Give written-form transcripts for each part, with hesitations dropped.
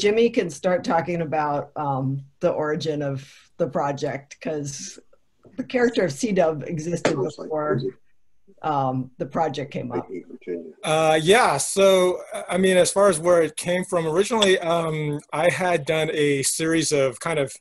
Jimmy can start talking about the origin of the project, because the character of C-Dub existed before the project came up. Yeah, so I mean, as far as where it came from, originally I had done a series of kind of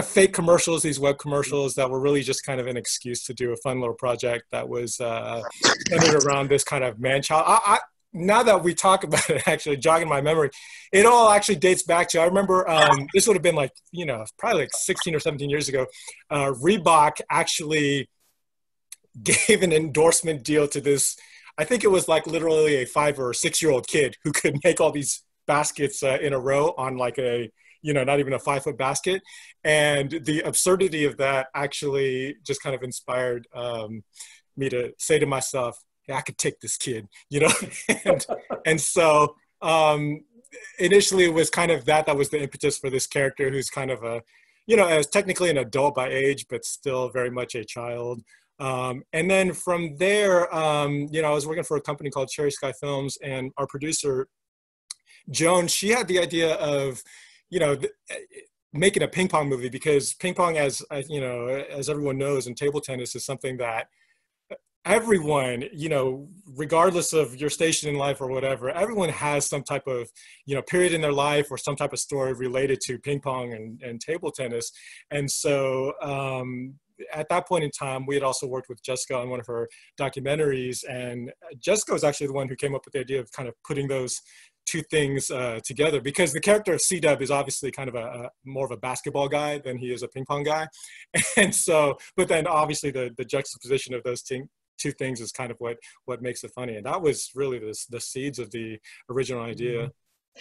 fake commercials, these web commercials that were really just kind of an excuse to do a fun little project that was centered around this kind of man-child. Now that we talk about it, actually jogging my memory, it all actually dates back to, I remember this would have been like, you know, probably like 16 or 17 years ago. Reebok actually gave an endorsement deal to this, I think it was like literally a 5 or 6 year old kid who could make all these baskets in a row on like a, you know, not even a 5-foot basket. And the absurdity of that actually just kind of inspired me to say to myself, yeah, I could take this kid, you know? and so initially it was kind of that was the impetus for this character, who's kind of a, you know, as technically an adult by age, but still very much a child. And then from there, you know, I was working for a company called Cherry Sky Films, and our producer, Joan, she had the idea of, you know, making a ping pong movie, because ping pong, as you know, as everyone knows, and table tennis is something that everyone, you know, regardless of your station in life or whatever, everyone has some type of, you know, period in their life or some type of story related to ping pong and table tennis. And so at that point in time, we had also worked with Jessica on one of her documentaries, and Jessica was actually the one who came up with the idea of kind of putting those two things together, because the character of C-Dub is obviously kind of a more of a basketball guy than he is a ping pong guy. And so, but then obviously the juxtaposition of those two things is kind of what makes it funny. And that was really the seeds of the original idea.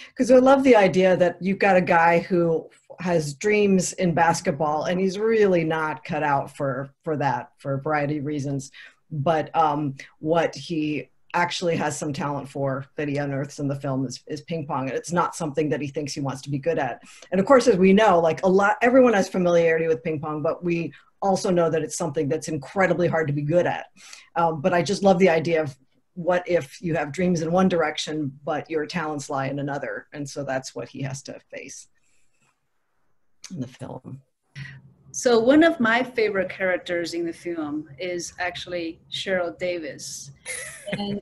Because I love the idea that you've got a guy who has dreams in basketball, and he's really not cut out for that, for a variety of reasons. But what he actually has some talent for, that he unearths in the film, is ping pong. And it's not something that he thinks he wants to be good at. And of course, as we know, like everyone has familiarity with ping pong, but we also know that it's something that's incredibly hard to be good at. But I just love the idea of, what if you have dreams in one direction, but your talents lie in another? And so that's what he has to face in the film. So one of my favorite characters in the film is actually Cheryl Davis. And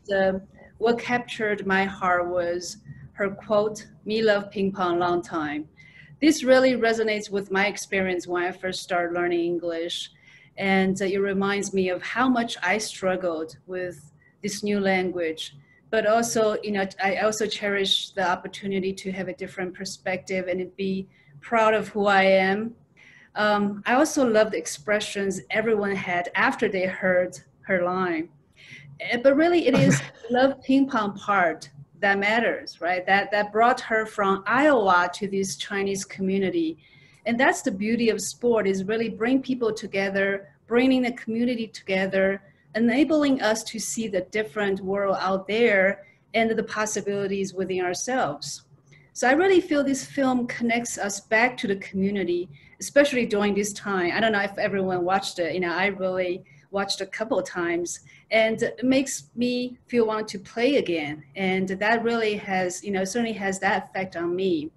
what captured my heart was her quote, "Me love ping pong long time." This really resonates with my experience when I first started learning English. And it reminds me of how much I struggled with this new language. But also, you know, I also cherish the opportunity to have a different perspective and be proud of who I am. I also love the expressions everyone had after they heard her line. But really, it is love ping pong part that matters, right? That brought her from Iowa to this Chinese community. And that's the beauty of sport, is really bring people together, bringing the community together, enabling us to see the different world out there and the possibilities within ourselves. So I really feel this film connects us back to the community, especially during this time. I don't know if everyone watched it. You know, I really watched a couple of times, and it makes me feel want to play again. And that really has, you know, certainly has that effect on me.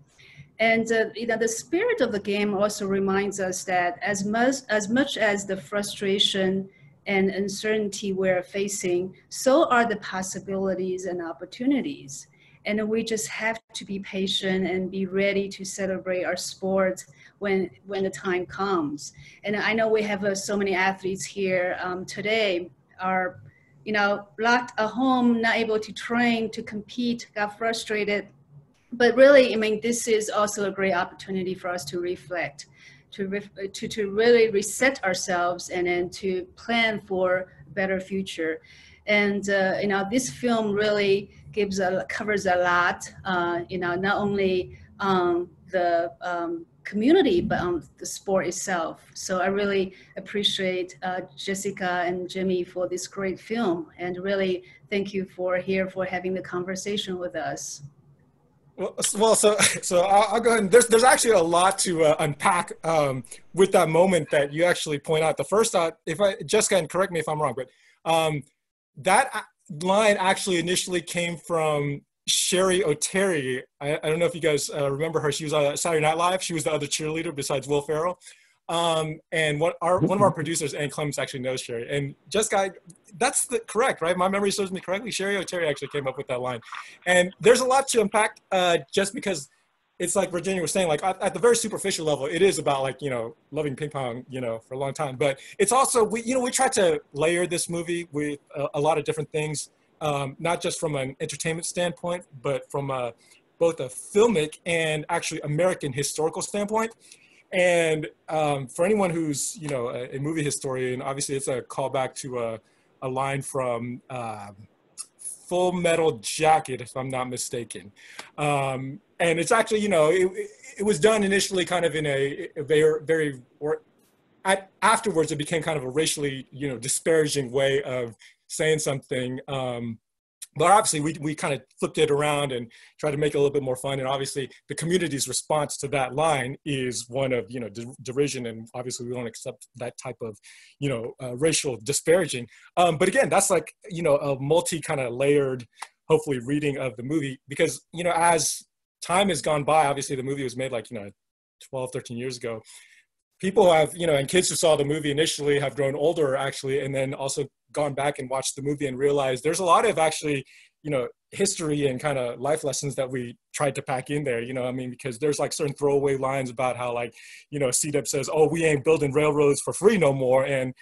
And you know, the spirit of the game also reminds us that as much as the frustration and uncertainty we're facing, so are the possibilities and opportunities. And we just have to be patient and be ready to celebrate our sport when the time comes. And I know we have so many athletes here today are, you know, locked at home, not able to train, to compete, got frustrated. But really, I mean, this is also a great opportunity for us to reflect, to really reset ourselves, and then to plan for a better future. And you know, this film really covers a lot. You know, not only the community, but the sport itself. So I really appreciate Jessica and Jimmy for this great film, and really thank you for having the conversation with us. Well, so I'll go ahead. And there's actually a lot to unpack with that moment that you actually point out. The first thought, Jessica, and correct me if I'm wrong, but that line actually initially came from Sherry O'Terry. I don't know if you guys remember her. She was on Saturday Night Live. She was the other cheerleader besides Will Ferrell. And one of our producers, Ann Clements, actually knows Sherry. And Jessica, that's correct, right? My memory serves me correctly. Sherry O'Terry actually came up with that line. And there's a lot to unpack just because it's like Virginia was saying, like at the very superficial level, it is about like, loving ping pong, for a long time. But it's also, we tried to layer this movie with a lot of different things, not just from an entertainment standpoint, but from both a filmic and actually American historical standpoint. And for anyone who's, a movie historian, obviously it's a callback to a line from Full Metal Jacket, if I'm not mistaken. And it's actually, it was done initially kind of in a very, afterwards it became kind of a racially, disparaging way of saying something. But obviously we kind of flipped it around and tried to make it a little bit more fun. And obviously the community's response to that line is one of, derision. And obviously we don't accept that type of, racial disparaging. But again, that's like, a multi kind of layered, hopefully, reading of the movie. Because, as time has gone by, obviously the movie was made like, 12, 13 years ago. People have, and kids who saw the movie initially have grown older actually, and then also gone back and watched the movie and realized there's a lot of actually, history and kind of life lessons that we tried to pack in there, because there's like certain throwaway lines about how like, C-Dub says, oh, we ain't building railroads for free no more. And,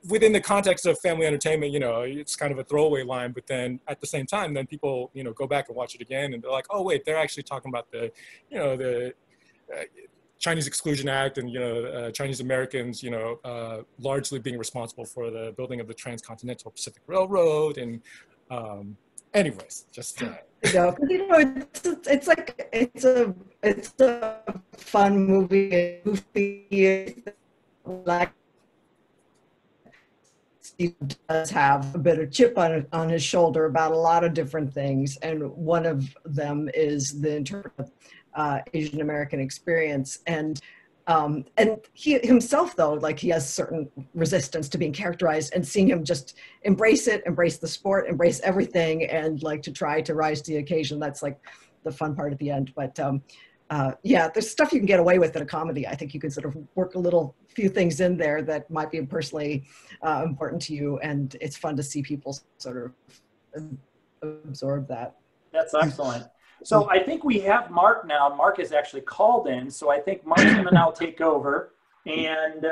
within the context of family entertainment, it's kind of a throwaway line, but then at the same time, then people, go back and watch it again and they're like, oh, wait, they're actually talking about the, the Chinese Exclusion Act and, Chinese Americans, largely being responsible for the building of the Transcontinental Pacific Railroad. And anyways, just. It's a fun movie. Like, Steve does have a bit of chip on his shoulder about a lot of different things. And one of them is the interpretation of Asian American experience. And he himself, though, like he has certain resistance to being characterized, and seeing him just embrace it, embrace the sport, embrace everything, and like to try to rise to the occasion. That's like the fun part at the end. But yeah, there's stuff you can get away with in a comedy. I think you can sort of work a few things in there that might be personally important to you, and it's fun to see people sort of absorb that. That's excellent. So I think we have Mark now. Mark is actually called in, so I think Mark's going to now take over, and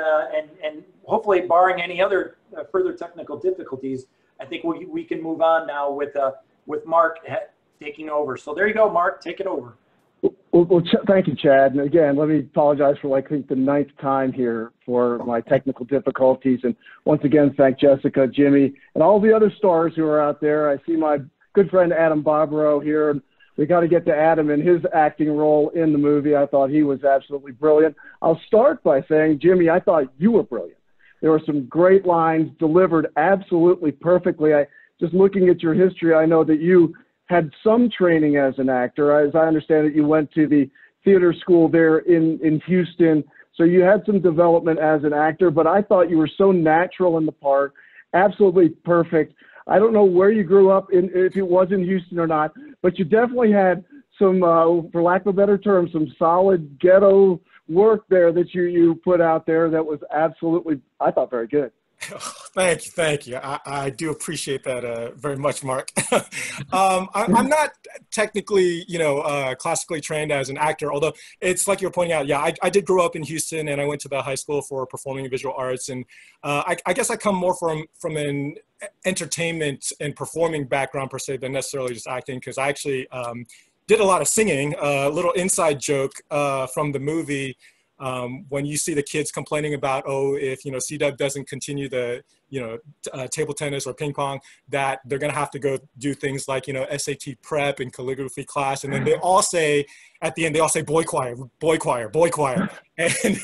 hopefully, barring any other further technical difficulties, I think we can move on now with Mark taking over. So there you go, Mark. Take it over. Well, thank you, Chad. And again, let me apologize for I think the 9th time here for my technical difficulties. And once again, thank Jessica, Jimmy, and all the other stars who are out there. I see my good friend Adam Bobrow here. We got to get to Adam and his acting role in the movie. I thought he was absolutely brilliant. I'll start by saying, Jimmy, I thought you were brilliant. There were some great lines delivered absolutely perfectly. Just looking at your history, I know that you had some training as an actor. As I understand it, you went to the theater school there in Houston. So you had some development as an actor, but I thought you were so natural in the part, absolutely perfect. I don't know where you grew up, if it was in Houston or not, but you definitely had some, for lack of a better term, some solid ghetto work there that you put out there that was absolutely, I thought, very good. Thank you. I do appreciate that very much, Mark. I'm not technically, classically trained as an actor, although it's like you're pointing out. Yeah, I did grow up in Houston, and I went to the high school for performing and visual arts, and I guess I come more from an entertainment and performing background per se than necessarily just acting, because I actually did a lot of singing. A little inside joke from the movie. When you see the kids complaining about, if, C-Dub doesn't continue the, table tennis or ping pong, that they're going to have to go do things like, SAT prep and calligraphy class. And then they all say, at the end, they all say, boy choir, boy choir, boy choir. And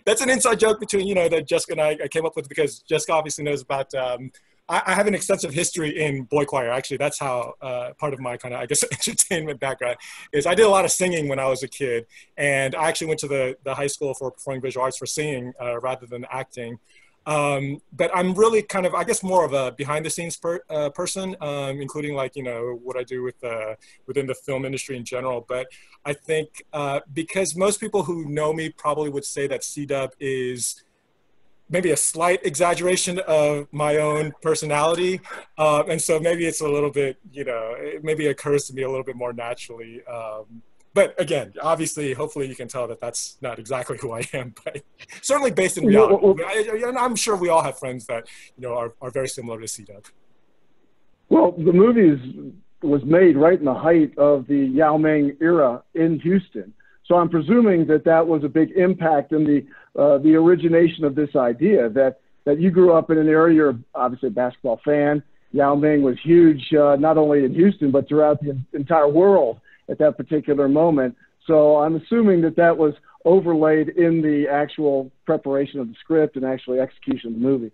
that's an inside joke between, that Jessica and I came up with, because Jessica obviously knows about, I have an extensive history in boy choir. Actually, that's how part of my kind of, I guess, entertainment background is. I did a lot of singing when I was a kid, and I actually went to the high school for performing visual arts for singing rather than acting. But I'm really kind of, I guess, more of a behind the scenes person, including like, you know, what I do with within the film industry in general. But I think because most people who know me probably would say that C-dub is maybe a slight exaggeration of my own personality. And so maybe it's a little bit, you know, it maybe occurs to me a little bit more naturally. But again, obviously, hopefully you can tell that that's not exactly who I am, but certainly based in reality. I'm sure we all have friends that, you know, are very similar to C-Dub. Well, the movie was made right in the height of the Yao Ming era in Houston. So I'm presuming that that was a big impact in the origination of this idea that you grew up in an area, you're obviously a basketball fan. Yao Ming was huge, not only in Houston, but throughout the entire world at that particular moment. So I'm assuming that that was overlaid in the actual preparation of the script and actually execution of the movie.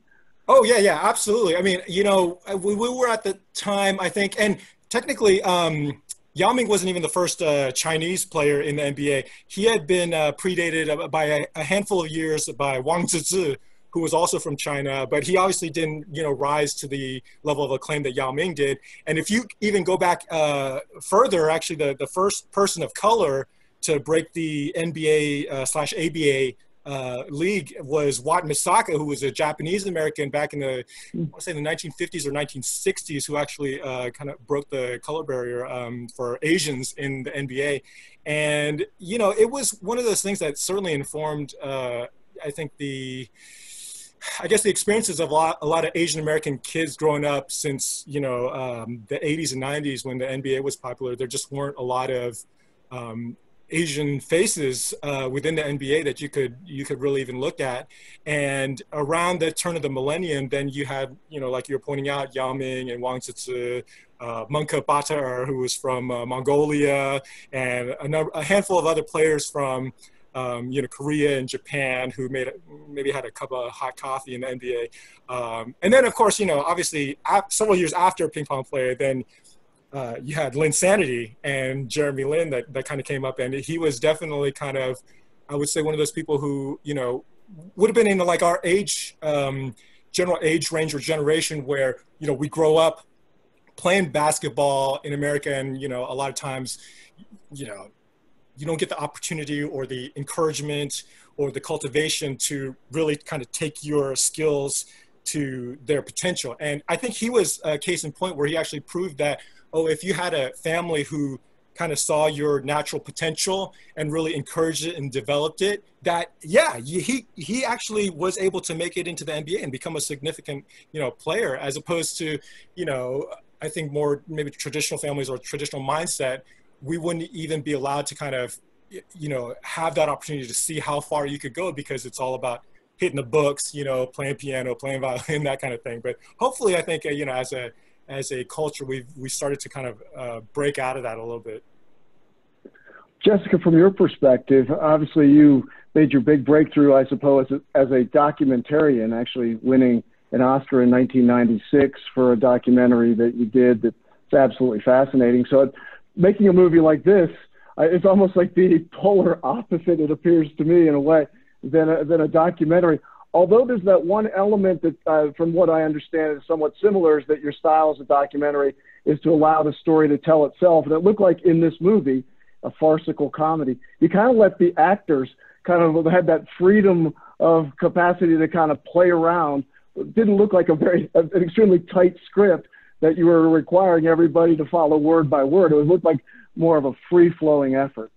Oh, yeah, yeah, absolutely. I mean, you know, we were at the time, I think, and technically, Yao Ming wasn't even the first Chinese player in the NBA. He had been predated by a handful of years by Wang Zizhi, who was also from China, but he obviously didn't, you know, rise to the level of acclaim that Yao Ming did. And if you even go back further, actually the first person of color to break the NBA slash ABA league was Wat Misaka, who was a Japanese American back in the, I want to say the 1950s or 1960s, who actually kind of broke the color barrier for Asians in the NBA. And, you know, it was one of those things that certainly informed, I think, the experiences of a lot of Asian American kids growing up since, you know, the 80s and 90s when the NBA was popular. There just weren't a lot of Asian faces within the NBA that you could really even look at. And around the turn of the millennium, then you had, you know, like you were pointing out, Yao Ming and Wang Zizhi, Munka Batar, who was from Mongolia, and a handful of other players from you know, Korea and Japan, who maybe had a cup of hot coffee in the NBA. And then, of course, you know, obviously, several years after Ping Pong Playa, then you had Lin Sanity and Jeremy Lin that kind of came up, and he was definitely kind of, I would say, one of those people who, you know, would have been in like our age, general age range or generation where, you know, we grow up playing basketball in America, and, you know, a lot of times, you know, you don't get the opportunity or the encouragement or the cultivation to really kind of take your skills to their potential. And I think he was a case in point where he actually proved that, oh, if you had a family who kind of saw your natural potential and really encouraged it and developed it, that, yeah, he actually was able to make it into the NBA and become a significant, you know, player, as opposed to, you know, I think more maybe traditional families or traditional mindset, we wouldn't even be allowed to kind of, you know, have that opportunity to see how far you could go, because it's all about hitting the books, you know, playing piano, playing violin, that kind of thing. But hopefully, I think, you know, as a culture, we started to kind of break out of that a little bit. Jessica, from your perspective, obviously you made your big breakthrough, I suppose, as a documentarian, actually winning an Oscar in 1996 for a documentary that you did that's absolutely fascinating. So making a movie like this, it's almost like the polar opposite, it appears to me, in a way, than a documentary. Although there's that one element that, from what I understand, is somewhat similar, is that your style as a documentary is to allow the story to tell itself. And it looked like in this movie, a farcical comedy, you kind of let the actors kind of had that freedom of capacity to kind of play around. It didn't look like an extremely tight script that you were requiring everybody to follow word by word. It looked like more of a free-flowing effort.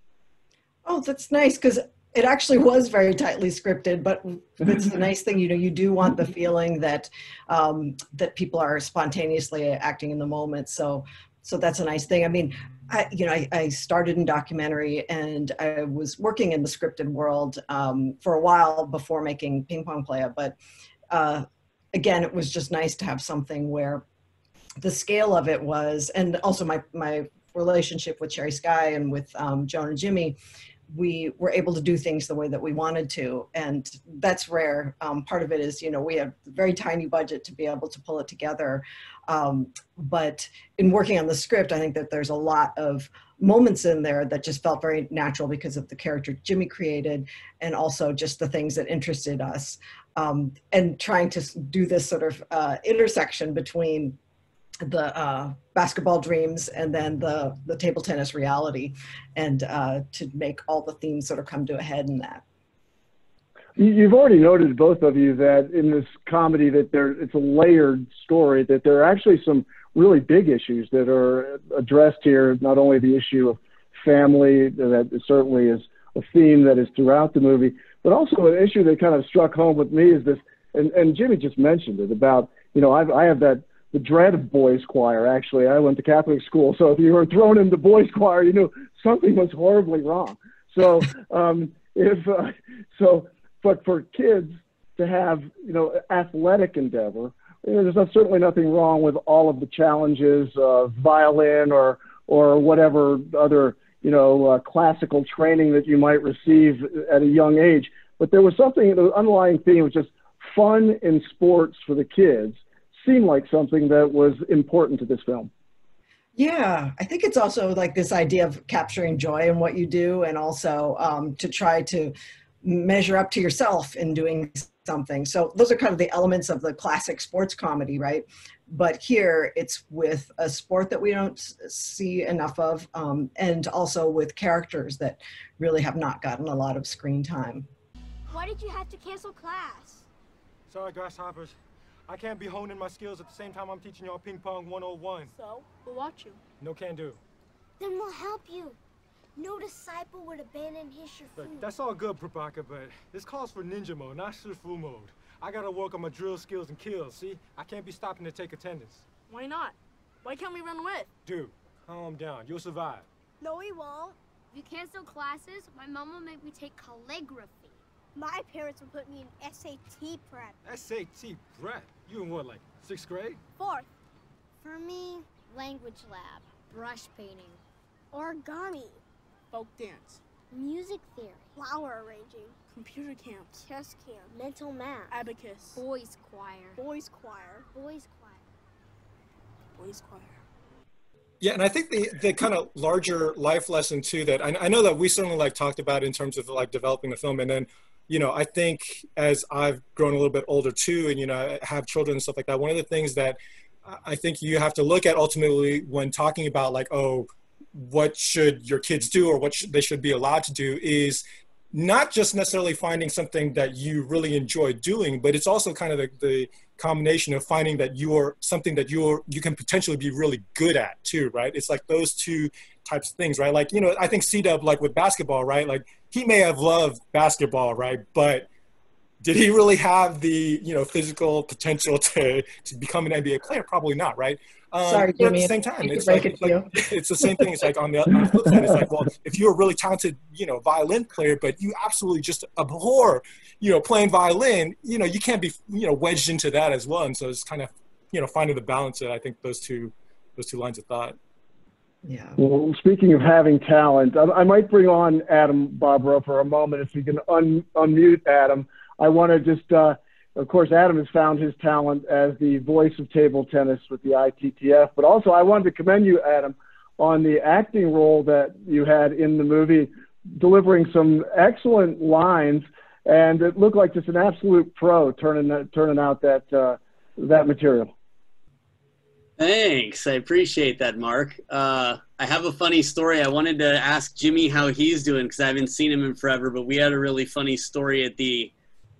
Oh, that's nice, because it actually was very tightly scripted, but it's the nice thing, you know, you do want the feeling that that people are spontaneously acting in the moment. So that's a nice thing. I mean, I started in documentary, and I was working in the scripted world for a while before making Ping Pong Playa. But again, it was just nice to have something where the scale of it was, and also my relationship with Cherry Sky and with Joan and Jimmy, we were able to do things the way that we wanted to. And that's rare. Part of it is, you know, we have a very tiny budget to be able to pull it together. But in working on the script, I think that there's a lot of moments in there that just felt very natural because of the character Jimmy created, and also just the things that interested us. and trying to do this sort of intersection between the basketball dreams and then the table tennis reality, and to make all the themes sort of come to a head in that. You've already noted, both of you, that in this comedy that it's a layered story, that there are actually some really big issues that are addressed here. Not only the issue of family, that certainly is a theme that is throughout the movie, but also an issue that kind of struck home with me is this, and Jimmy just mentioned it, about, I have the dread of boys choir. Actually, I went to Catholic school, so if you were thrown in the boys choir, you knew something was horribly wrong. So but for kids to have, athletic endeavor, there's certainly nothing wrong with all of the challenges of violin or whatever other, classical training that you might receive at a young age. But there was something, the underlying theme was just fun in sports for the kids seemed like something that was important to this film. Yeah, I think it's also like this idea of capturing joy in what you do, and also to try to measure up to yourself in doing something. So those are kind of the elements of the classic sports comedy, right? But here it's with a sport that we don't see enough of, and also with characters that really have not gotten a lot of screen time. Why did you have to cancel class? Sorry, grasshoppers. I can't be honing my skills at the same time I'm teaching y'all Ping Pong 101. So, we'll watch you. No can do. Then we'll help you. No disciple would abandon his shifu. Look, that's all good, Prabhaka, but this calls for ninja mode, not shifu mode. I gotta work on my drill skills and kills, see? I can't be stopping to take attendance. Why not? Why can't we run with? Dude, calm down. You'll survive. No, we won't. If you cancel classes, my mom will make me take calligraphy. My parents will put me in SAT prep. SAT prep? You in what, like 6th grade? 4th. For me, language lab, brush painting, Origami. Folk dance. music theory, Flower arranging. Computer camp. Chess camp. Mental math. Abacus. boys choir, Boys choir. boys choir. Boys choir. Yeah, and I think the kind of larger life lesson too that I know that we certainly like talked about in terms of like developing the film, and then I think as I've grown a little bit older too, and I have children and stuff like that, one of the things that I think you have to look at ultimately when talking about like, oh, what should your kids do or what they should be allowed to do is not just necessarily finding something that you really enjoy doing, but it's also kind of the combination of finding that you're something that you can potentially be really good at too, right? It's like those two types of things, right? Like, I think C-Dub, like with basketball, right? Like he may have loved basketball, right? But did he really have the, physical potential to become an NBA player? Probably not, right? Sorry, Jimmy. At the same time, it's it's the same thing. It's like on the flip side, it's like, well, if you're a really talented, violin player, but you absolutely just abhor, playing violin, you can't be, wedged into that as well. And so it's kind of, finding the balance of, I think, those two lines of thought. Yeah. Well, speaking of having talent, I might bring on Adam Bobrow for a moment. If you can unmute Adam. I want to just, of course, Adam has found his talent as the voice of table tennis with the ITTF, but also I wanted to commend you, Adam, on the acting role that you had in the movie, delivering some excellent lines, and it looked like just an absolute pro turning out that material. Thanks. I appreciate that, Mark. I have a funny story. I wanted to ask Jimmy how he's doing because I haven't seen him in forever, but we had a really funny story at the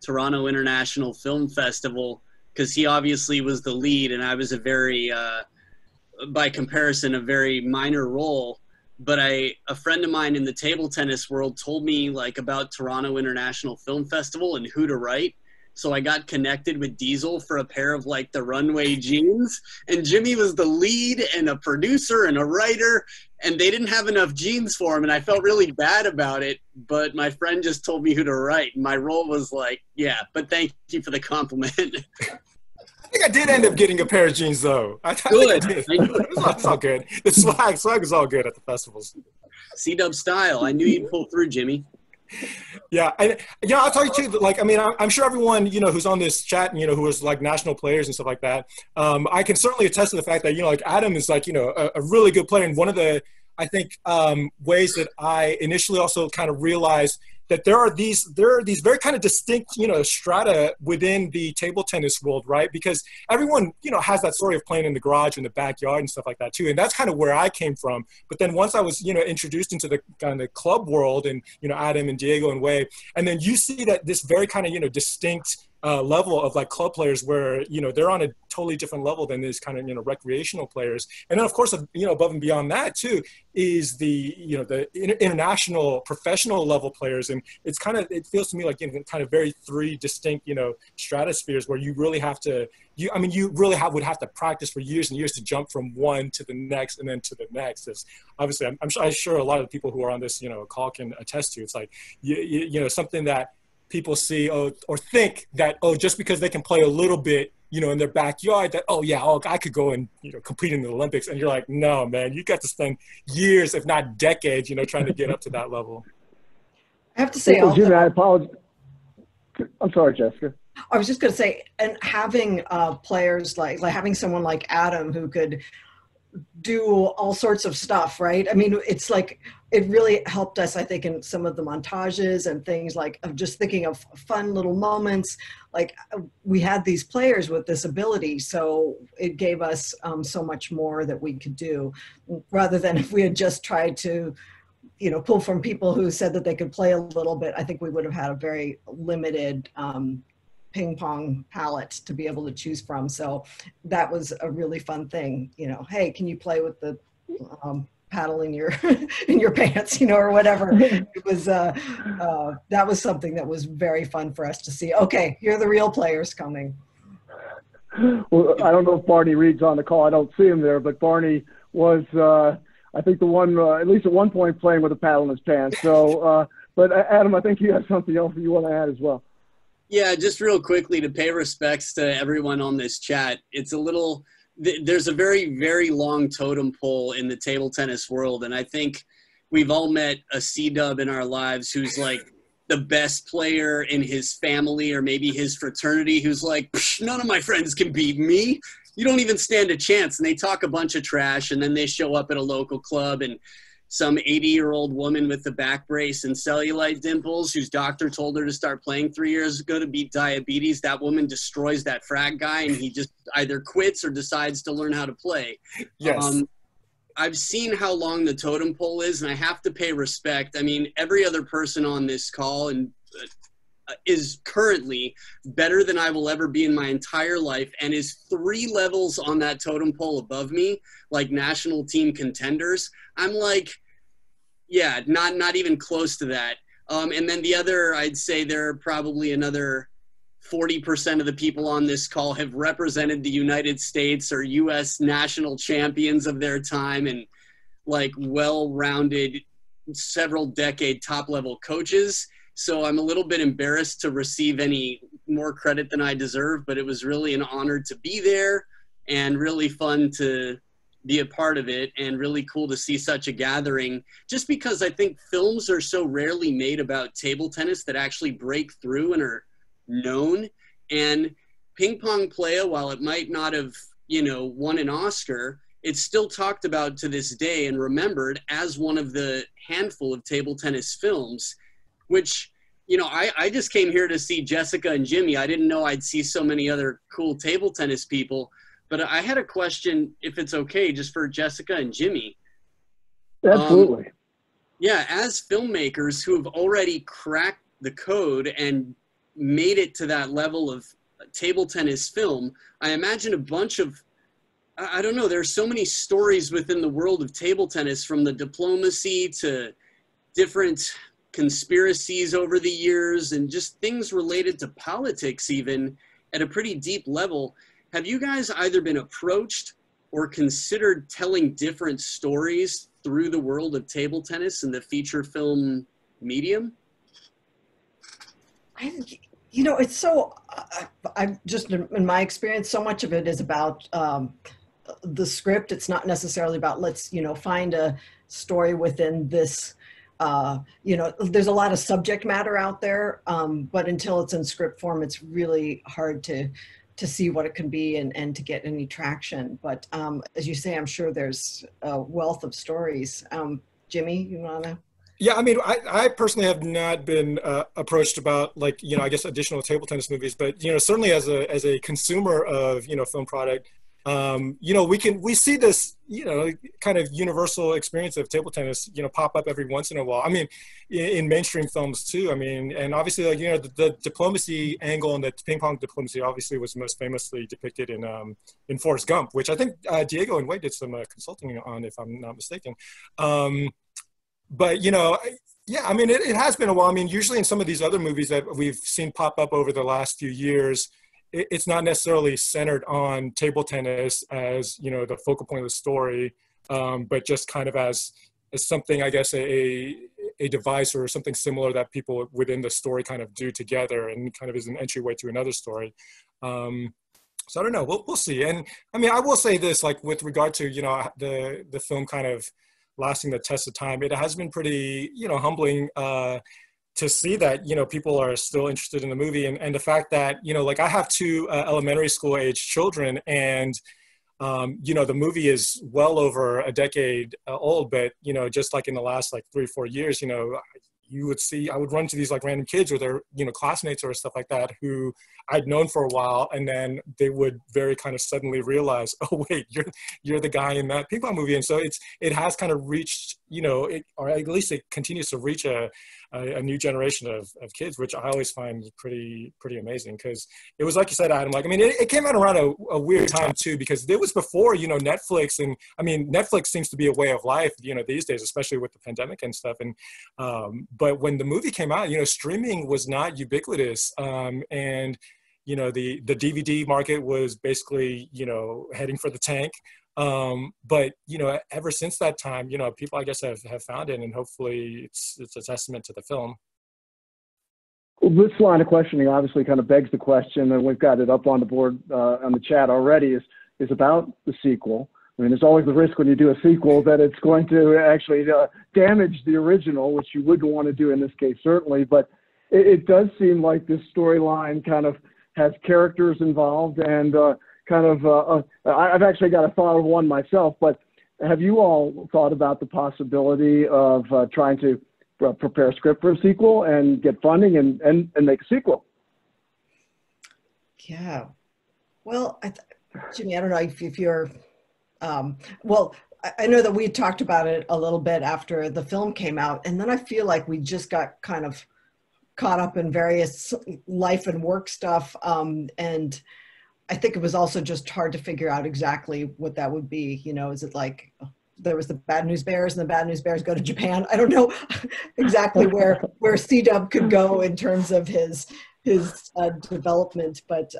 Toronto International Film Festival because he obviously was the lead and I was a very, by comparison, a very minor role. But a friend of mine in the table tennis world told me like about Toronto International Film Festival and who to write. So I got connected with Diesel for a pair of like the runway jeans, and Jimmy was the lead and a producer and a writer, and they didn't have enough jeans for him, and I felt really bad about it, but my friend just told me who to write. My role was like, yeah, but thank you for the compliment. I think I did end up getting a pair of jeans though. Good. It's all good. The swag is all good at the festivals. C-Dub style. I knew you'd pull through, Jimmy. Yeah, I'll tell you too. Like, I mean, I'm sure everyone who's on this chat, who is like national players and stuff like that. I can certainly attest to the fact that like Adam is like a really good player, and one of the I think ways that I initially also kind of realized that there are these very kind of distinct, strata within the table tennis world, right? Because everyone, has that story of playing in the garage or in the backyard and stuff like that too. And that's kind of where I came from. But then once I was, introduced into the kind of club world and, Adam and Diego and Wei, and then you see that this very kind of, distinct level of like club players where, they're on a totally different level than these kind of, recreational players. And then of course, above and beyond that too, is the, the international professional level players. And it feels to me like, kind of very three distinct, stratospheres where you really have to, you really would have to practice for years and years to jump from one to the next and then to the next. As obviously, I'm sure a lot of the people who are on this, call can attest to. It's like, something that people see or think that, just because they can play a little bit, in their backyard, that, I could go and, compete in the Olympics. And you're like, no, man, you got to spend years, if not decades, trying to get up to that level. I have to say, Jimmy, I apologize. I'm sorry, Jessica. I was just going to say, and having players like having someone like Adam who could do all sorts of stuff, right? I mean, it's like, it really helped us, I think, in some of the montages and things like of just thinking of fun little moments. Like we had these players with this ability, so it gave us so much more that we could do, rather than if we had just tried to, pull from people who said that they could play a little bit. I think we would have had a very limited ping pong palette to be able to choose from. So that was a really fun thing. Hey, can you play with the paddle in your in your pants, or whatever. It was that was something that was very fun for us to see. Okay, here are the real players coming. Well, I don't know if Barney Reed's on the call. I don't see him there, but Barney was, I think, the one, at least at one point, playing with a paddle in his pants. So, but Adam, I think you have something else you want to add as well. Yeah, just real quickly to pay respects to everyone on this chat. It's a little, there's a very, very long totem pole in the table tennis world. And I think we've all met a C-dub in our lives who's like the best player in his family or maybe his fraternity, who's like, none of my friends can beat me. You don't even stand a chance. And they talk a bunch of trash, and then they show up at a local club, and some 80-year-old woman with the back brace and cellulite dimples whose doctor told her to start playing 3 years ago to beat diabetes, that woman destroys that frat guy, and he just either quits or decides to learn how to play. Yes. I've seen how long the totem pole is, and I have to pay respect. I mean, every other person on this call and is currently better than I will ever be in my entire life, and is 3 levels on that totem pole above me, like national team contenders. I'm like, yeah, not even close to that. And then the other, I'd say there are probably another 40% of the people on this call have represented the United States or U.S. national champions of their time, and like well-rounded, several decade top-level coaches. So I'm a little bit embarrassed to receive any more credit than I deserve, but it was really an honor to be there and really fun to be a part of it, and really cool to see such a gathering, just because I think films are so rarely made about table tennis that actually break through and are known. And Ping Pong Playa, while it might not have, won an Oscar, it's still talked about to this day and remembered as one of the handful of table tennis films, which, I just came here to see Jessica and Jimmy. I didn't know I'd see so many other cool table tennis people. But I had a question, if it's okay, just for Jessica and Jimmy. Absolutely. Yeah, as filmmakers who have already cracked the code and made it to that level of table tennis film, I imagine a bunch of, I don't know, there's so many stories within the world of table tennis, from the diplomacy to different conspiracies over the years and just things related to politics even at a pretty deep level. Have you guys either been approached or considered telling different stories through the world of table tennis and the feature film medium? It's so, I've just, in my experience, so much of it is about the script. It's not necessarily about, let's, find a story within this, there's a lot of subject matter out there, but until it's in script form, it's really hard to see what it can be and to get any traction. But as you say, I'm sure there's a wealth of stories. Jimmy, you want to? Yeah, I mean, I personally have not been approached about like, I guess additional table tennis movies, but certainly as a consumer of film product, we see this kind of universal experience of table tennis pop up every once in a while. I mean, in mainstream films too. I mean, and obviously like the diplomacy angle and the ping pong diplomacy obviously was most famously depicted in Forrest Gump, which I think Diego and Wade did some consulting on, if I'm not mistaken. But yeah, I mean, it has been a while. I mean, usually in some of these other movies that we've seen pop up over the last few years, it's not necessarily centered on table tennis as the focal point of the story, but just kind of as something, I guess, a device or something similar that people within the story kind of do together and kind of is an entryway to another story. So I don't know. We'll see. And I mean, I will say this, like with regard to the film kind of lasting the test of time, it has been pretty humbling to see that people are still interested in the movie, and the fact that like I have two elementary school age children, and the movie is well over a decade old, but just like in the last like 3 or 4 years, I would run to these like random kids or their classmates or stuff like that who I'd known for a while, and then they would very kind of suddenly realize, oh wait, you're the guy in that ping pong movie. And so it has kind of reached or at least it continues to reach a new generation of kids, which I always find pretty amazing, because it was like you said, Adam, like I mean it came out around a weird time too, because it was before Netflix, and I mean Netflix seems to be a way of life these days, especially with the pandemic and stuff. And but when the movie came out, streaming was not ubiquitous, and the DVD market was basically heading for the tank. But ever since that time, people I guess have found it, and hopefully it's a testament to the film. Well, this line of questioning obviously kind of begs the question, and we've got it up on the board on the chat already, is about the sequel. I mean, there's always the risk when you do a sequel that it's going to actually damage the original, which you wouldn't want to do in this case, certainly. But it does seem like this storyline kind of has characters involved, and I've actually got a thought of one myself, but have you all thought about the possibility of trying to prepare a script for a sequel and get funding and make a sequel? Yeah. Well, Jimmy, I don't know if you're, well, I know that we talked about it a little bit after the film came out, and then I feel like we just got kind of caught up in various life and work stuff, and I think it was also just hard to figure out exactly what that would be. Is it like there was the Bad News Bears and the Bad News Bears go to Japan? I don't know exactly where C-Dub could go in terms of his development, but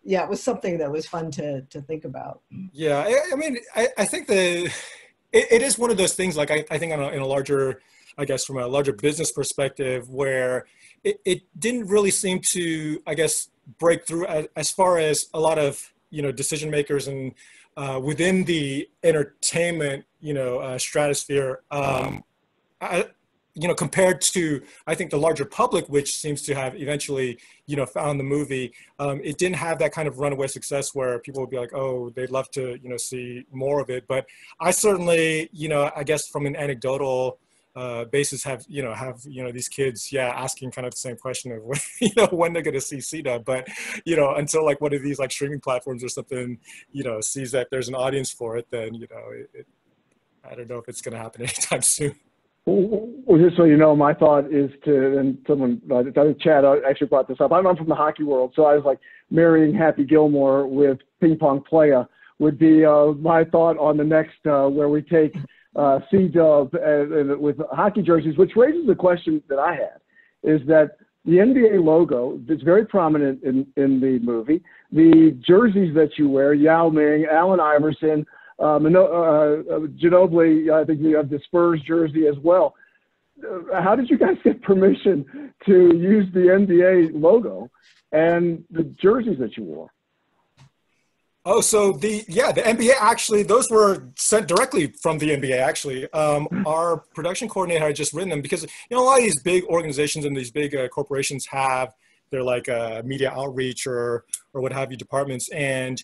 yeah, it was something that was fun to think about. Yeah, I mean, I think it is one of those things, like I think in a larger, I guess from a larger business perspective, where it didn't really seem to, I guess, break through as far as a lot of decision makers and within the entertainment stratosphere, compared to, I think, the larger public, which seems to have eventually found the movie. It didn't have that kind of runaway success where people would be like, oh, they'd love to see more of it. But I certainly I guess from an anecdotal basis have these kids asking kind of the same question of when they're going to see CETA, but until like one of these like streaming platforms or something sees that there's an audience for it, then I don't know if it's going to happen anytime soon. Well, just so you know, my thought is and someone, I think Chad actually brought this up. I'm from the hockey world, so I was like, marrying Happy Gilmore with Ping Pong Playa would be my thought on the next where we take C-Dub with hockey jerseys, which raises the question that I had, is that the NBA logo is very prominent in the movie. The jerseys that you wear, Yao Ming, Allen Iverson, Ginobili, I think you have the Spurs jersey as well. How did you guys get permission to use the NBA logo and the jerseys that you wore? Oh, so the NBA, actually, those were sent directly from the NBA, actually. Our production coordinator had just written them because, a lot of these big organizations and these big corporations have their like media outreach or what have you departments. And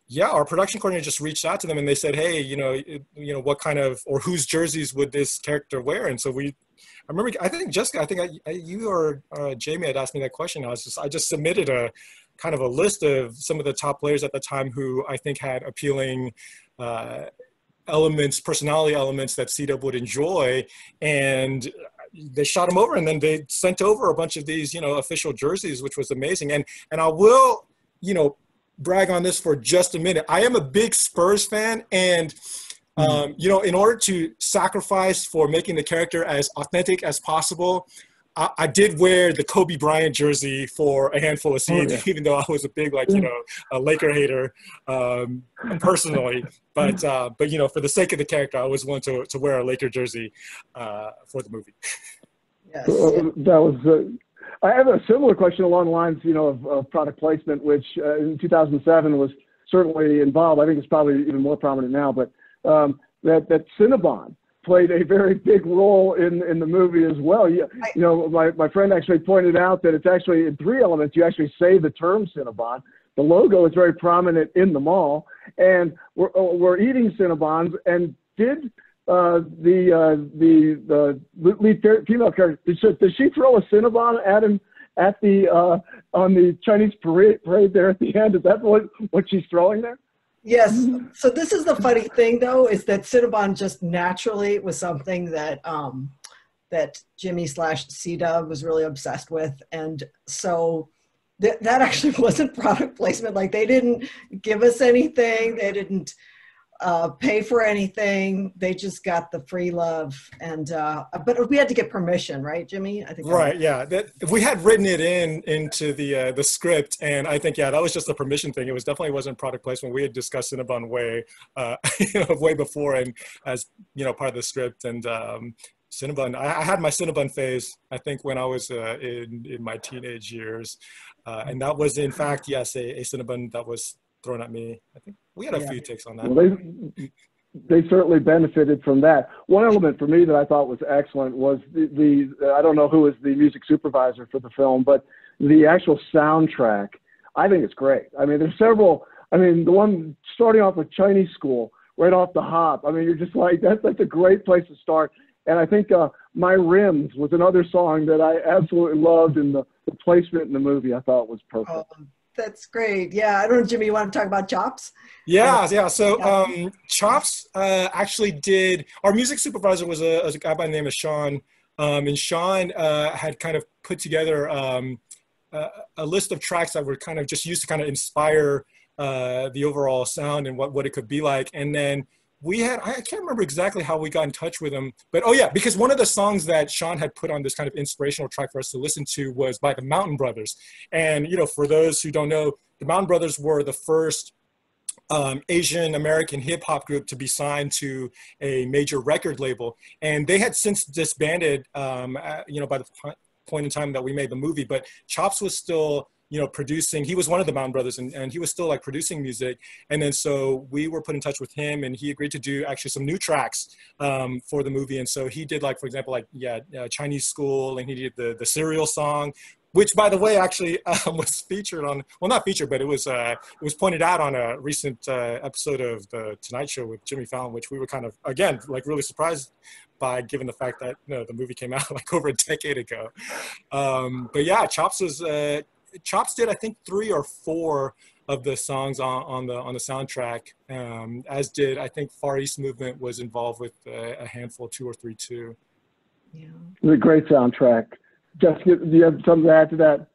yeah, our production coordinator just reached out to them and they said, hey, what kind of, or whose jerseys would this character wear? And so I remember, I think Jessica, you or Jamie had asked me that question. I just submitted a kind of a list of some of the top players at the time who I think had appealing personality elements that C-Dub would enjoy. And they shot them over, and then they sent over a bunch of these, official jerseys, which was amazing. And I will, brag on this for just a minute. I am a big Spurs fan, and in order to sacrifice for making the character as authentic as possible, I did wear the Kobe Bryant jersey for a handful of scenes, even though I was a big, a Laker hater personally. But for the sake of the character, I was willing to wear a Laker jersey for the movie. Yes. That was. I have a similar question along the lines, of product placement, which in 2007 was certainly involved. I think it's probably even more prominent now, but that Cinnabon played a very big role in the movie as well. My friend actually pointed out that it's actually in 3 elements. You actually say the term Cinnabon. The logo is very prominent in the mall, and we're eating Cinnabons. And did the lead female character, does she throw a Cinnabon at him on the Chinese parade there at the end? Is that what she's throwing there? Yes. So this is the funny thing, though, is that Cinnabon just naturally was something that that Jimmy / C-Dub was really obsessed with, and so that actually wasn't product placement. Like, they didn't give us anything. They didn't pay for anything. They just got the free love, and but we had to get permission, right, Jimmy? I think. Right. Yeah. We had written it into the script, and I think that was just a permission thing. It definitely wasn't product placement. We had discussed Cinnabon way before, and as part of the script. And Cinnabon, I had my Cinnabon phase, I think, when I was in my teenage years, and that was in fact, yes, a Cinnabon that was thrown at me. I think we had a few takes on that. Well, they certainly benefited from that. One element for me that I thought was excellent was the I don't know who was the music supervisor for the film, but the actual soundtrack, I think it's great. I mean, there's several. I mean, the one starting off with Chinese School, right off the hop. I mean, you're just like, that's a great place to start. And I think My Rims was another song that I absolutely loved, and the placement in the movie I thought was perfect. That's great. Yeah, I don't know, Jimmy, you want to talk about Chops? Yeah. So Chops actually did, our music supervisor was a guy by the name of Sean, and Sean had kind of put together a list of tracks that were kind of just used to kind of inspire the overall sound and what it could be like. And then I can't remember exactly how we got in touch with him, but because one of the songs that Sean had put on this kind of inspirational track for us to listen to was by the Mountain Brothers. And, for those who don't know, the Mountain Brothers were the first Asian American hip hop group to be signed to a major record label. And they had since disbanded, by the point in time that we made the movie, but Chops was still producing. He was one of the Mountain Brothers, and he was still like producing music. And then so we were put in touch with him, and he agreed to do actually some new tracks for the movie. And so he did, like, for example, Chinese School, and he did the Cereal song, which, by the way, actually was featured on, well, not featured, but it was pointed out on a recent episode of The Tonight Show with Jimmy Fallon, which we were kind of, again, like really surprised by, given the fact that the movie came out like over a decade ago. But yeah, Chops did, I think, 3 or 4 of the songs on the soundtrack, as did, I think, Far East Movement was involved with a handful, 2 or 3 too. Yeah, it was a great soundtrack. Jessica, do you have something to add to that?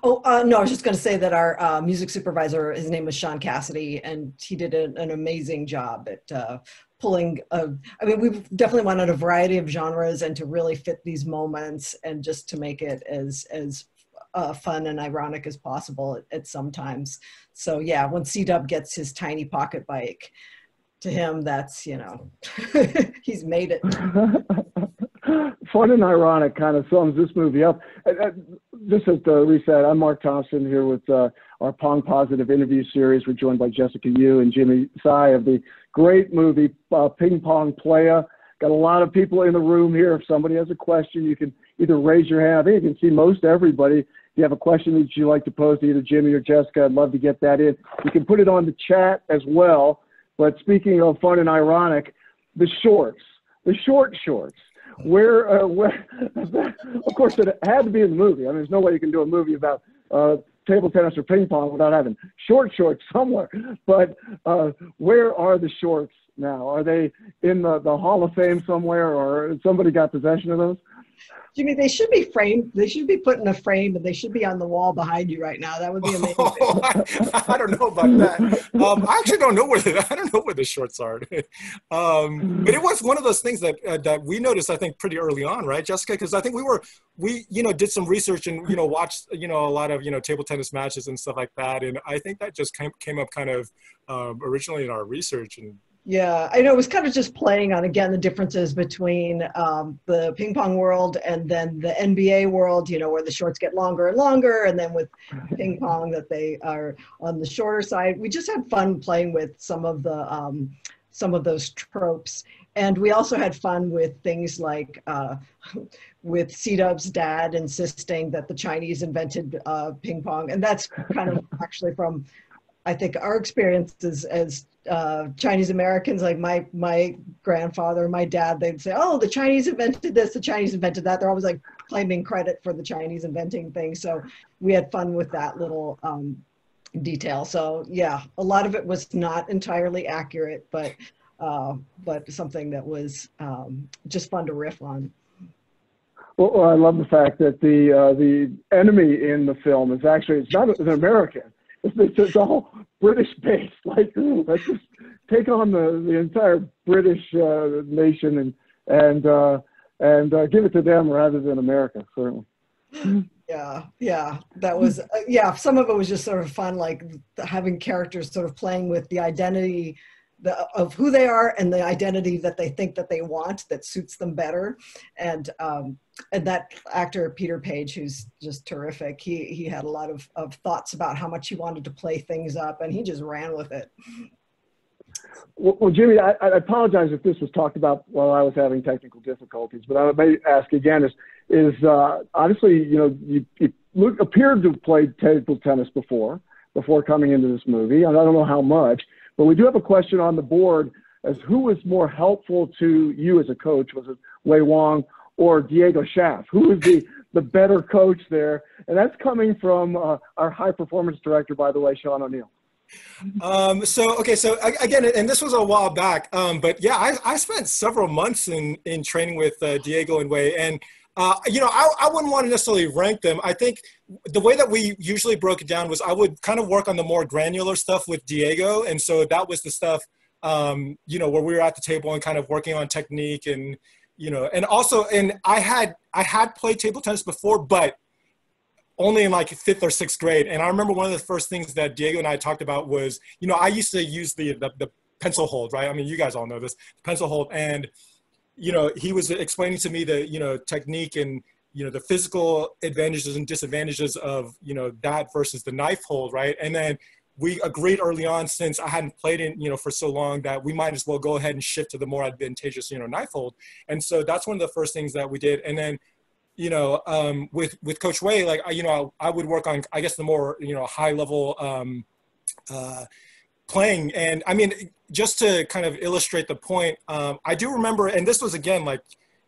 Oh, no, I was just going to say that our music supervisor, his name was Sean Cassidy, and he did an amazing job at pulling, we definitely wanted a variety of genres and to really fit these moments and just to make it as fun and ironic as possible at some times. So yeah, when C-Dub gets his tiny pocket bike, to him, that's, he's made it. Fun and ironic kind of sums this movie up. Just as the reset, I'm Mark Thompson here with our Pong Positive interview series. We're joined by Jessica Yu and Jimmy Tsai of the great movie Ping Pong Playa. Got a lot of people in the room here. If somebody has a question, you can either raise your hand. I think you can see most everybody. If you have a question that you'd like to pose to either Jimmy or Jessica, I'd love to get that in. You can put it on the chat as well. But speaking of fun and ironic, the shorts, the shorts. Where, of course, it had to be in the movie. I mean, there's no way you can do a movie about table tennis or ping pong without having shorts somewhere. But where are the shorts now? Are they in the Hall of Fame somewhere, or somebody got possession of those? Jimmy, they should be framed. They should be put in a frame, and they should be on the wall behind you right now. That would be amazing. I don't know about that. I actually don't know where the shorts are. But it was one of those things that that we noticed, I think, pretty early on, right, Jessica? Because I think we did some research and watched a lot of table tennis matches and stuff like that, and I think that just came up kind of originally in our research. And yeah, I know it was kind of just playing on, again, the differences between the ping pong world and then the NBA world, where the shorts get longer and longer, and then with ping pong that they are on the shorter side. We just had fun playing with some of those tropes. And we also had fun with things like with C-Dub's dad insisting that the Chinese invented ping pong. And that's kind of actually from, I think, our experiences as Chinese Americans. Like my grandfather, my dad, they'd say, "Oh, the Chinese invented this, the Chinese invented that." They're always like claiming credit for the Chinese inventing things. So we had fun with that little detail. So yeah, a lot of it was not entirely accurate, but something that was just fun to riff on. Well, I love the fact that the enemy in the film is actually, it's not an American. It's all British based. Like, let's just take on the entire British nation and give it to them rather than America, certainly. Yeah, that was some of it was just sort of fun, like having characters sort of playing with the identity of who they are and the identity that they think that they want that suits them better. And that actor, Peter Page, who's just terrific, he had a lot of thoughts about how much he wanted to play things up, and he just ran with it. Well, Jimmy, I apologize if this was talked about while I was having technical difficulties, but I may ask again, is obviously, you appeared to have played table tennis before coming into this movie, and I don't know how much, but we do have a question on the board as who was more helpful to you as a coach? Was it Wei Wong or Diego Schaff? Who was the better coach there? And that's coming from our high performance director, by the way, Sean O'Neill. So again, and this was a while back, but yeah, I spent several months in training with Diego and Wei, and I wouldn't want to necessarily rank them. I think the way that we usually broke it down was I would kind of work on the more granular stuff with Diego, and so that was the stuff where we were at the table and kind of working on technique, and and also, and I had played table tennis before, but only in like 5th or 6th grade. And I remember one of the first things that Diego and I talked about was, I used to use the pencil hold, right? I mean, you guys all know this, pencil hold. And, he was explaining to me the, technique and, the physical advantages and disadvantages of, that versus the knife hold, right? And then we agreed early on, since I hadn't played it, for so long, that we might as well go ahead and shift to the more advantageous, knife hold. And so that's one of the first things that we did. And then, with Coach Wei, like, I would work on, I guess, the more, high level playing. And I mean, just to kind of illustrate the point, I do remember, and this was again, like,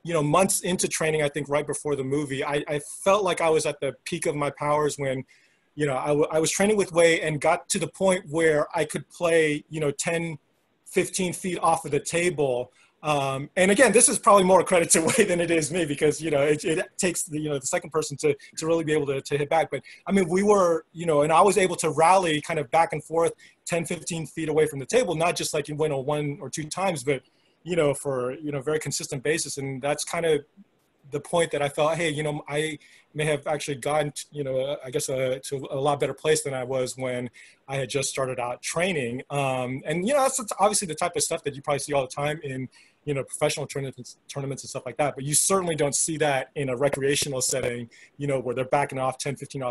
months into training, I think right before the movie, I felt like I was at the peak of my powers when, I was training with Wei and got to the point where I could play, 10, 15 feet off of the table. And again, this is probably more credit to Wei than it is me, because, it takes the second person to really be able to hit back. But I mean, we were, and I was able to rally kind of back and forth 10, 15 feet away from the table, not just like you win 1 or 2 times, but, for, very consistent basis. And that's kind of the point that I felt, hey, I may have actually gotten, I guess to a lot better place than I was when I had just started out training. And, that's obviously the type of stuff that you probably see all the time in, professional tournaments and stuff like that. But you certainly don't see that in a recreational setting, where they're backing off 10, 15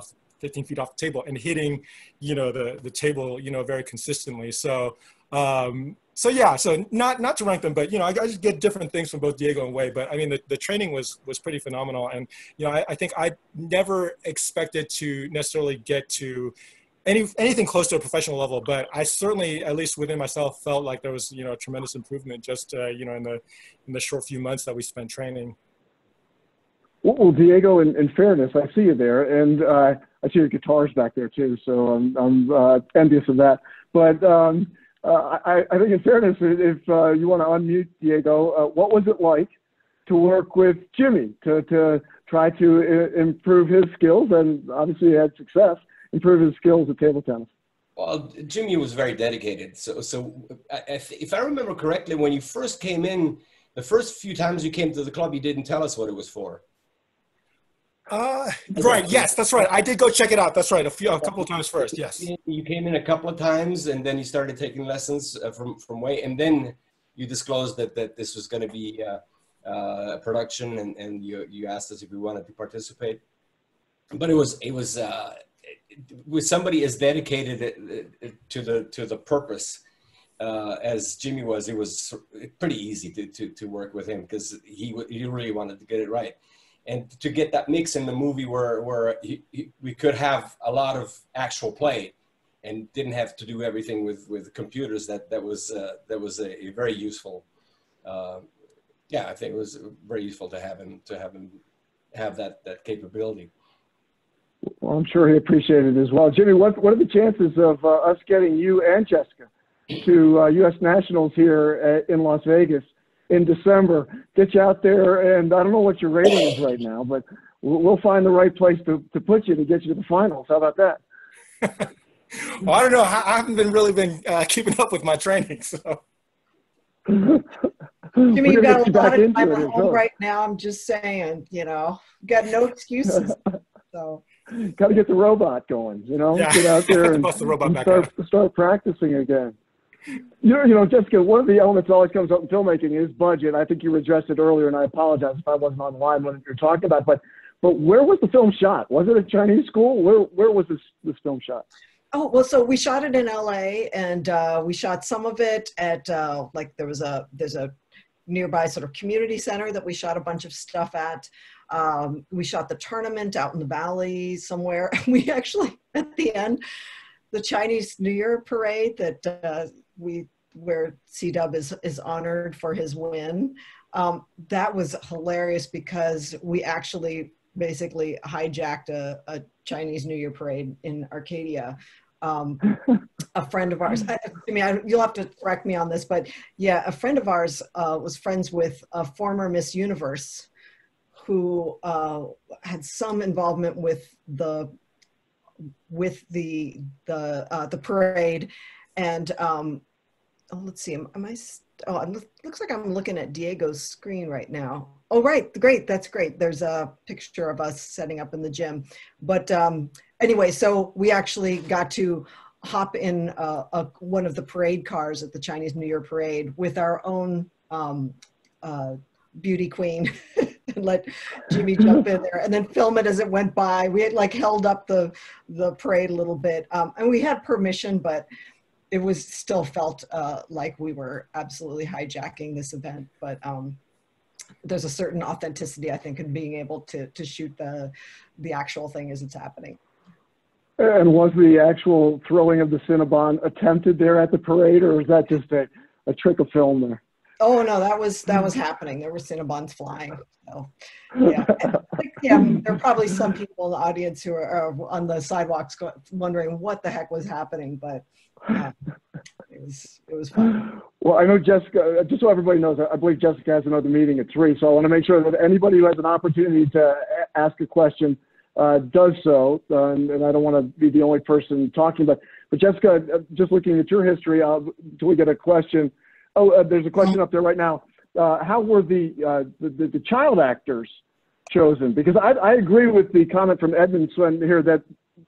feet off the table and hitting, the table, very consistently. So, So yeah, so not to rank them, but I just get different things from both Diego and Wei. But I mean, the training was pretty phenomenal, and I think I never expected to necessarily get to anything close to a professional level, but I certainly, at least within myself, felt like there was a tremendous improvement just in the short few months that we spent training. Well, Diego, in fairness, I see you there, and I see your guitars back there too, so I'm envious of that. But I think in fairness, if you want to unmute Diego, what was it like to work with Jimmy to try to improve his skills, and obviously he had success, improve his skills at table tennis? Well, Jimmy was very dedicated. So if I remember correctly, when you first came in, the first few times you came to the club, you didn't tell us what it was for. Right. Yes, that's right. I did go check it out. That's right. A couple of times first. Yes. You came in a couple of times, and then you started taking lessons from Wei, and then you disclosed that this was going to be a production, and you asked us if we wanted to participate. But it was with somebody as dedicated to the purpose as Jimmy was, it was pretty easy to work with him, because he really wanted to get it right. And to get that mix in the movie where we could have a lot of actual play and didn't have to do everything with computers, that was a very useful. I think it was very useful to have him have that capability. Well, I'm sure he appreciated it as well. Jimmy, what are the chances of us getting you and Jessica to U.S. Nationals here in Las Vegas in December? Get you out there, and I don't know what your rating is right now, but we'll find the right place to put you to get you to the finals. How about that? Well, I don't know. I haven't really been keeping up with my training, so. Jimmy, you've got a lot of time at home right now. I'm just saying, you've got no excuses. So. Got to get the robot going, Yeah. Get out there and, start practicing again. Jessica, one of the elements that always comes up in filmmaking is budget. I think you addressed it earlier, and I apologize if I wasn't on the line when you're talking about it. But where was the film shot? Was it a Chinese school? Where was this film shot? Oh, well, so we shot it in LA, and we shot some of it at there's a nearby sort of community center that we shot a bunch of stuff at. We shot the tournament out in the valley somewhere. We actually, at the end, the Chinese New Year parade that where C-Dub is honored for his win. That was hilarious because we actually basically hijacked a Chinese New Year parade in Arcadia. A friend of ours, you'll have to correct me on this, but yeah, a friend of ours was friends with a former Miss Universe who had some involvement with the parade, and let's see, looks like I'm looking at Diego's screen right now. Oh, right, great, that's great. There's a picture of us setting up in the gym. But anyway, so we actually got to hop in one of the parade cars at the Chinese New Year parade with our own beauty queen and let Jimmy jump in there and then film it as it went by. We had held up the parade a little bit, and we had permission, but it was still felt like we were absolutely hijacking this event. But there's a certain authenticity, I think, in being able to shoot the actual thing as it's happening. And was the actual throwing of the Cinnabon attempted there at the parade, or was that just a trick of film there? Oh no, that was happening. There were Cinnabons flying. So, yeah, there are probably some people in the audience who are on the sidewalks wondering what the heck was happening, but it was fun. Well, I know Jessica. Just so everybody knows, I believe Jessica has another meeting at 3. So I want to make sure that anybody who has an opportunity to ask a question does so. And I don't want to be the only person talking, but Jessica, just looking at your history, until we get a question. Oh, there's a question up there right now. How were the child actors chosen? Because I agree with the comment from Edmund Swen here that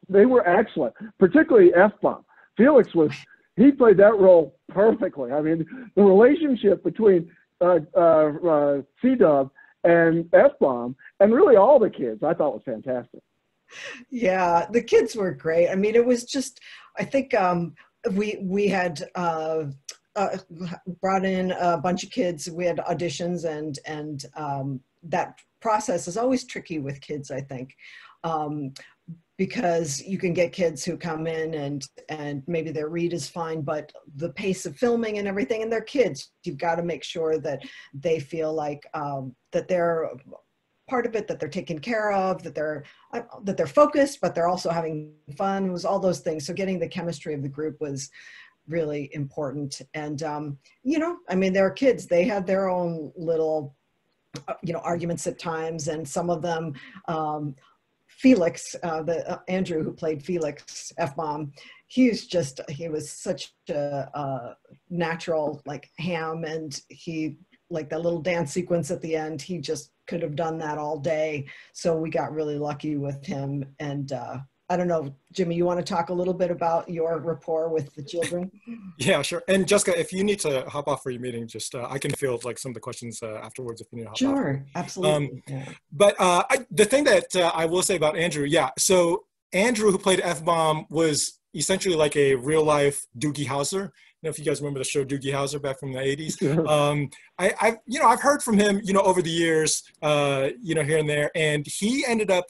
they were excellent, particularly F-Bomb. Felix he played that role perfectly. I mean, the relationship between C-Dub and F-Bomb, and really all the kids, I thought was fantastic. Yeah, the kids were great. I mean, it was just, I think we had brought in a bunch of kids. We had auditions, and that process is always tricky with kids, I think, because you can get kids who come in and maybe their read is fine, but the pace of filming and everything, and they're kids, you've got to make sure that they feel like that they're part of it, that they're taken care of, that they're focused, but they're also having fun. It was all those things. So getting the chemistry of the group was really important. And you know, I mean, they're kids, they had their own little arguments at times, and some of them Felix, Andrew, who played Felix F-Bomb, he was such a natural, like ham, and he, like that little dance sequence at the end, he just could have done that all day. So we got really lucky with him. And I don't know, Jimmy, you want to talk a little bit about your rapport with the children? Yeah, sure. And Jessica, if you need to hop off for your meeting, just I can field like some of the questions afterwards if you need to hop off. Sure, absolutely. But the thing that I will say about Andrew, so Andrew, who played F-Bomb, was essentially like a real life Doogie Howser. I don't know if you guys remember the show Doogie Howser back from the 80s. I've heard from him, over the years, here and there, and he ended up,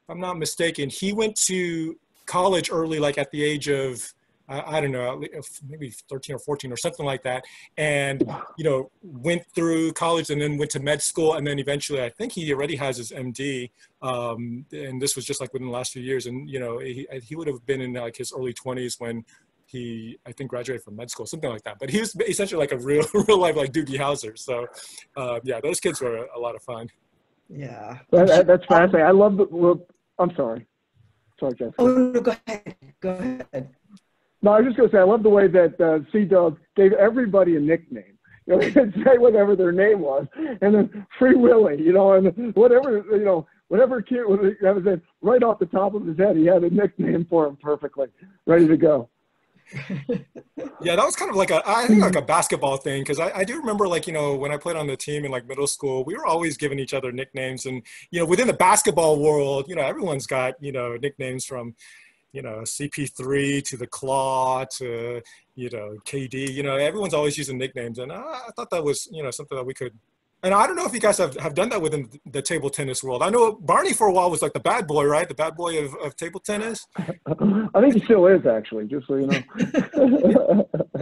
if I'm not mistaken, he went to college early, like at the age of, I don't know, maybe 13 or 14 or something like that. And, went through college and then went to med school. And then eventually, I think he already has his MD. And this was just like within the last few years. And, he would have been in like his early 20s when he, I think, graduated from med school, something like that. But he was essentially like a real life, like Doogie Howser. So those kids were a lot of fun. Yeah. That's fascinating. I love I'm sorry. Sorry, Jessica. Oh, no, go ahead. No, I was just going to say, I love the way that C-Dub gave everybody a nickname. They could say whatever their name was, and then Free Willy, and whatever kid that was right off the top of his head, he had a nickname for him perfectly, ready to go. Yeah, that was kind of like a basketball thing, because I do remember, like, when I played on the team in like middle school, we were always giving each other nicknames. And within the basketball world, everyone's got nicknames from CP3 to the Claw to KD. Everyone's always using nicknames, and I thought that was something that we could. And I don't know if you guys have done that within the table tennis world. I know Barney for a while was like the bad boy, right? The bad boy of table tennis. I think he still is, actually, just so you know.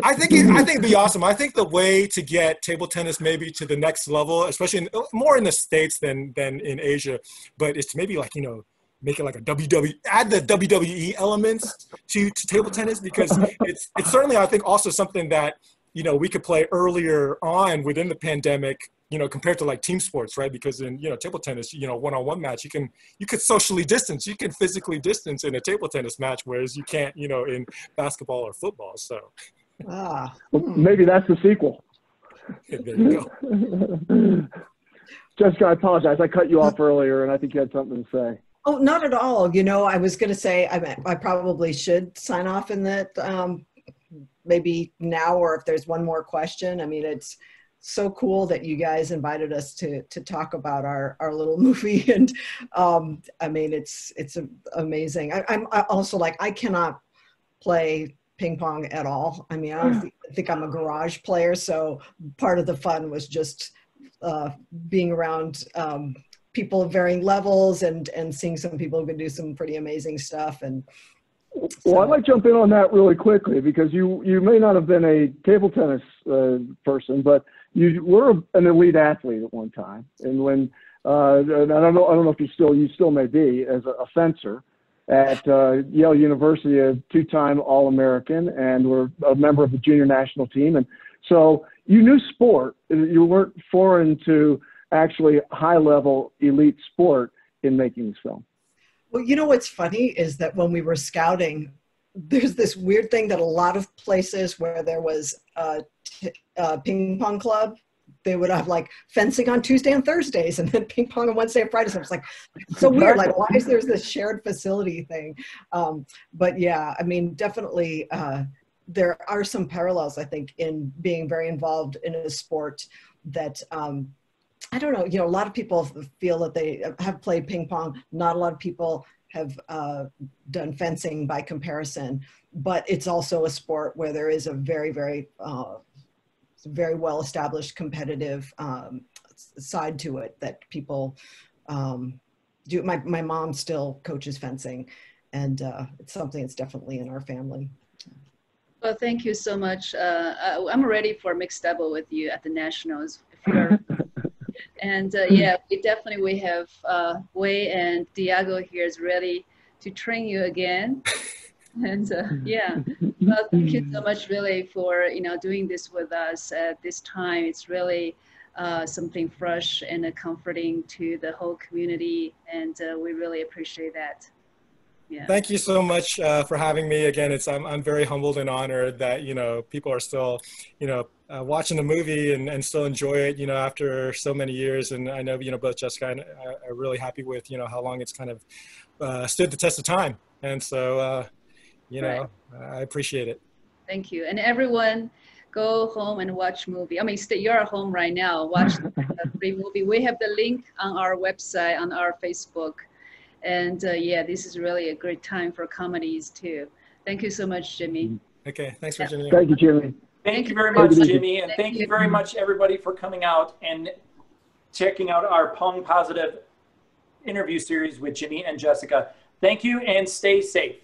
I think it'd be awesome. I think the way to get table tennis maybe to the next level, especially more in the States than in Asia, but it's to maybe like, make it like a add the WWE elements to table tennis, because it's certainly, I think, also something that, we could play earlier on within the pandemic, compared to like team sports, right? Because in, table tennis, one-on-one match, you could socially distance, you can physically distance in a table tennis match, whereas you can't, in basketball or football. So. Well, maybe that's the sequel. There you go. Jessica, I apologize. I cut you off earlier, and I think you had something to say. Oh, not at all. I was going to say, I probably should sign off in that maybe now, or if there's one more question. I mean, it's so cool that you guys invited us to talk about our little movie. And I mean, it's amazing. I'm also like, I cannot play ping pong at all. I mean, I think I'm a garage player. So part of the fun was just being around people of varying levels and seeing some people who can do some pretty amazing stuff. And well, I'd like to jump in on that really quickly, because you may not have been a table tennis person, but you were an elite athlete at one time. And when and I don't know if you still may be, as a fencer at Yale University, a two-time All-American, and were a member of the junior national team. And so you knew sport. You weren't foreign to actually high-level elite sport in making this film. Well, what's funny is that when we were scouting, there's this weird thing that a lot of places where there was a ping pong club, they would have like fencing on Tuesday and Thursdays, and then ping pong on Wednesday and Fridays. So it's like, it's so weird. Like, why is there this shared facility thing? But yeah, I mean, definitely there are some parallels, I think, in being very involved in a sport that, I don't know, a lot of people feel that they have played ping pong. Not a lot of people have done fencing by comparison, but it's also a sport where there is a very, very, very well-established competitive side to it that people do. My mom still coaches fencing, and it's something that's definitely in our family. Well, thank you so much. I'm ready for mixed double with you at the Nationals. If you're, and yeah, we have Wei and Diego here is ready to train you again. And yeah, well, thank you so much, really, for doing this with us at this time. It's really something fresh and comforting to the whole community, and we really appreciate that. Yeah. Thank you so much for having me again. I'm very humbled and honored that people are still watching the movie and still enjoy it after so many years. And I know both Jessica and I are really happy with how long it's kind of stood the test of time. And so Right. I appreciate it. Thank you. And everyone, go home and watch movie. I mean, you're at home right now. Watch the free movie. We have the link on our website, on our Facebook. And yeah, this is really a great time for comedies too. Thank you so much, Jimmy. Okay, thanks for Jimmy. Thank you, Jimmy. Thank you very much, Jimmy. And thank you very much, everybody, for coming out and checking out our Pong Positive interview series with Jimmy and Jessica. Thank you and stay safe.